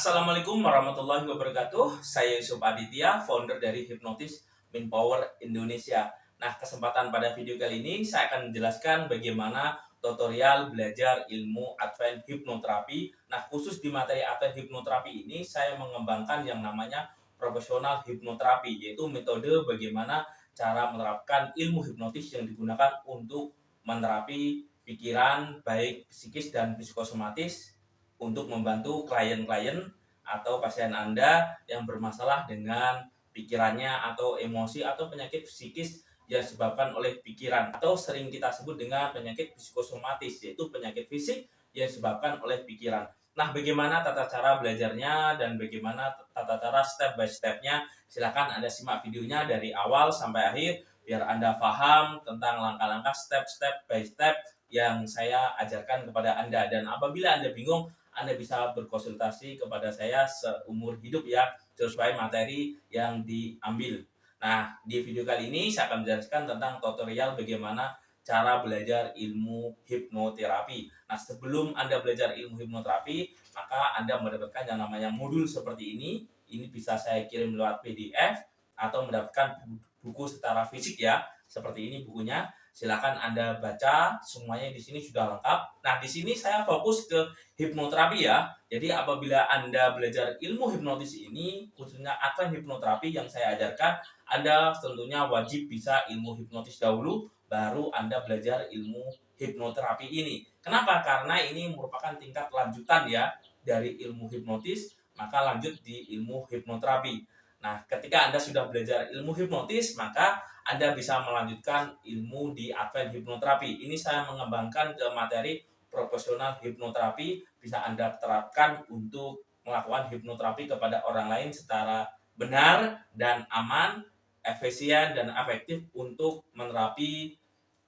Assalamualaikum warahmatullahi wabarakatuh. Saya Yusuf Aditya, founder dari Hipnotis Minpower Indonesia. Nah, kesempatan pada video kali ini saya akan menjelaskan bagaimana tutorial belajar ilmu Advanced Hipnoterapi. Nah, khusus di materi Advanced Hipnoterapi ini saya mengembangkan yang namanya profesional hipnoterapi, yaitu metode bagaimana cara menerapkan ilmu hipnotis yang digunakan untuk menerapi pikiran baik psikis dan psikosomatis untuk membantu klien-klien atau pasien Anda yang bermasalah dengan pikirannya atau emosi atau penyakit psikis yang disebabkan oleh pikiran atau sering kita sebut dengan penyakit psikosomatis, yaitu penyakit fisik yang disebabkan oleh pikiran. Nah, bagaimana tata cara belajarnya dan bagaimana tata cara step by step-nya? Silakan Anda simak videonya dari awal sampai akhir biar Anda paham tentang langkah-langkah step by step yang saya ajarkan kepada Anda. Dan apabila Anda bingung, Anda bisa berkonsultasi kepada saya seumur hidup ya, sesuai materi yang diambil. Nah, di video kali ini saya akan menjelaskan tentang tutorial bagaimana cara belajar ilmu hipnoterapi. Nah, sebelum Anda belajar ilmu hipnoterapi, maka Anda mendapatkan yang namanya modul seperti ini. Ini bisa saya kirim lewat PDF atau mendapatkan buku secara fisik ya. Seperti ini bukunya. Silakan Anda baca, semuanya di sini sudah lengkap. Nah, di sini saya fokus ke hipnoterapi ya. Jadi apabila Anda belajar ilmu hipnotis ini, khususnya advance hipnoterapi yang saya ajarkan, Anda tentunya wajib bisa ilmu hipnotis dahulu, baru Anda belajar ilmu hipnoterapi ini. Kenapa? Karena ini merupakan tingkat lanjutan ya dari ilmu hipnotis, maka lanjut di ilmu hipnoterapi. Nah, ketika Anda sudah belajar ilmu hipnotis, maka Anda bisa melanjutkan ilmu di advance hipnoterapi. Ini saya mengembangkan ke materi profesional hipnoterapi, bisa Anda terapkan untuk melakukan hipnoterapi kepada orang lain secara benar dan aman, efisien dan efektif untuk menerapi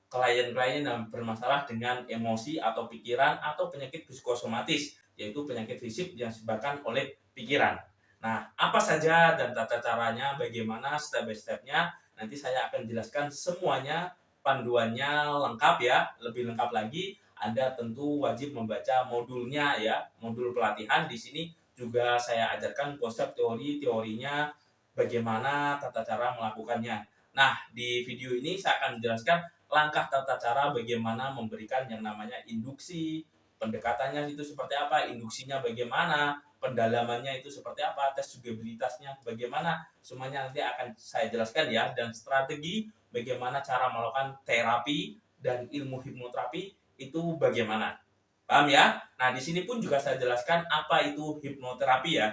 klien-klien yang bermasalah dengan emosi atau pikiran atau penyakit psikosomatis, yaitu penyakit fisik yang disebabkan oleh pikiran. Nah, apa saja dan tata caranya, bagaimana step by step-nya, nanti saya akan jelaskan semuanya, panduannya lengkap ya. Lebih lengkap lagi, Anda tentu wajib membaca modulnya ya, modul pelatihan. Di sini juga saya ajarkan konsep teorinya, bagaimana tata cara melakukannya. Nah, di video ini saya akan menjelaskan langkah tata cara bagaimana memberikan yang namanya induksi, pendekatannya itu seperti apa, induksinya bagaimana, pendalamannya itu seperti apa, tes sugestibilitasnya bagaimana, semuanya nanti akan saya jelaskan ya, dan strategi bagaimana cara melakukan terapi dan ilmu hipnoterapi itu bagaimana. Paham ya? Nah, di sini pun juga saya jelaskan apa itu hipnoterapi ya.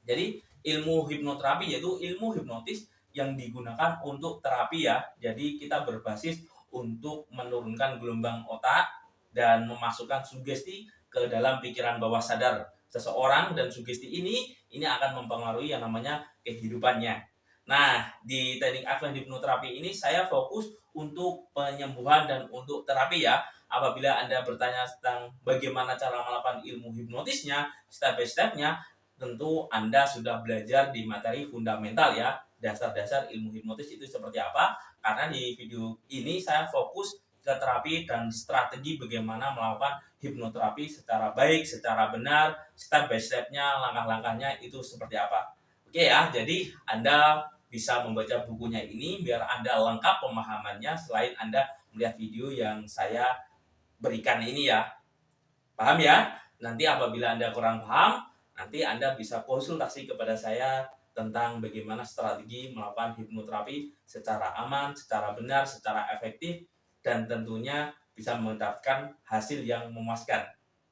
Jadi, ilmu hipnoterapi yaitu ilmu hipnotis yang digunakan untuk terapi ya. Jadi, kita berbasis untuk menurunkan gelombang otak dan memasukkan sugesti ke dalam pikiran bawah sadar seseorang, dan sugesti ini akan mempengaruhi yang namanya kehidupannya. Nah, di teknik advance hipnoterapi ini saya fokus untuk penyembuhan dan untuk terapi ya. Apabila Anda bertanya tentang bagaimana cara melakukan ilmu hipnotisnya, step by step-nya, tentu Anda sudah belajar di materi fundamental ya, dasar-dasar ilmu hipnotis itu seperti apa. Karena di video ini saya fokus ke terapi dan strategi bagaimana melakukan hipnoterapi secara baik, secara benar, step by step-nya, langkah-langkahnya itu seperti apa. Oke ya, jadi Anda bisa membaca bukunya ini biar Anda lengkap pemahamannya selain Anda melihat video yang saya berikan ini ya. Paham ya? Nanti apabila Anda kurang paham, nanti Anda bisa konsultasi kepada saya tentang bagaimana strategi melakukan hipnoterapi secara aman, secara benar, secara efektif, dan tentunya bisa mendapatkan hasil yang memuaskan.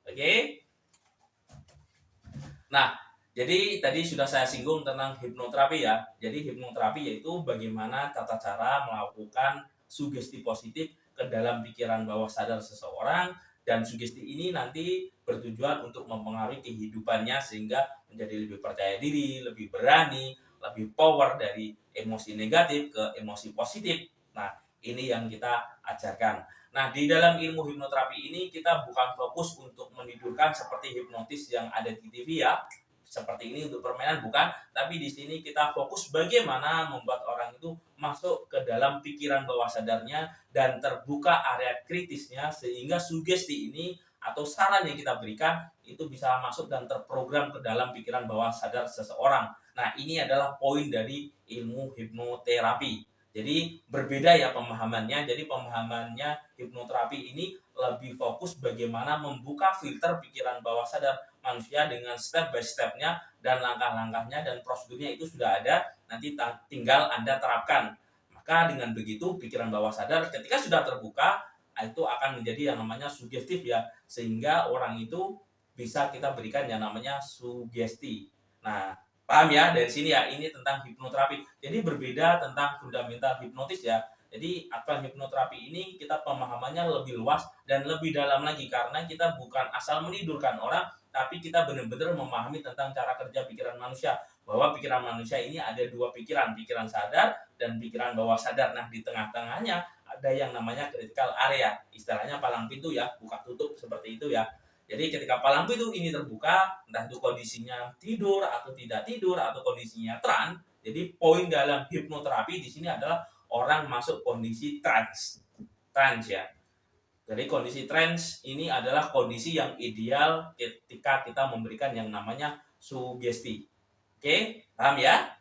Oke? Nah, jadi tadi sudah saya singgung tentang hipnoterapi ya. Jadi hipnoterapi yaitu bagaimana tata cara melakukan sugesti positif ke dalam pikiran bawah sadar seseorang, dan sugesti ini nanti bertujuan untuk mempengaruhi kehidupannya sehingga menjadi lebih percaya diri, lebih berani, lebih power dari emosi negatif ke emosi positif. Nah, ini yang kita ajarkan. Nah, di dalam ilmu hipnoterapi ini kita bukan fokus untuk menidurkan seperti hipnotis yang ada di TV ya. Seperti ini untuk permainan bukan, tapi di sini kita fokus bagaimana membuat orang itu masuk ke dalam pikiran bawah sadarnya dan terbuka area kritisnya sehingga sugesti ini atau saran yang kita berikan itu bisa masuk dan terprogram ke dalam pikiran bawah sadar seseorang. Nah, ini adalah poin dari ilmu hipnoterapi. Jadi berbeda ya pemahamannya. Jadi pemahamannya hipnoterapi ini lebih fokus bagaimana membuka filter pikiran bawah sadar manusia dengan step by stepnya dan langkah-langkahnya dan prosedurnya itu sudah ada, nanti tinggal Anda terapkan. Maka dengan begitu pikiran bawah sadar ketika sudah terbuka itu akan menjadi yang namanya sugestif ya, sehingga orang itu bisa kita berikan yang namanya sugesti. Nah, paham ya dari sini ya, ini tentang hipnoterapi. Jadi berbeda tentang fundamental hipnotis ya. Jadi apa hipnoterapi ini kita pemahamannya lebih luas dan lebih dalam lagi karena kita bukan asal menidurkan orang, tapi kita benar-benar memahami tentang cara kerja pikiran manusia. Bahwa pikiran manusia ini ada dua pikiran, pikiran sadar dan pikiran bawah sadar. Nah, di tengah-tengahnya ada yang namanya critical area. Istilahnya palang pintu ya, buka tutup seperti itu ya. Jadi ketika palang pintu ini terbuka, entah itu kondisinya tidur atau tidak tidur atau kondisinya trance, jadi poin dalam hipnoterapi di sini adalah orang masuk kondisi trance. Trance ya. Jadi kondisi trance ini adalah kondisi yang ideal ketika kita memberikan yang namanya sugesti. Oke, paham ya?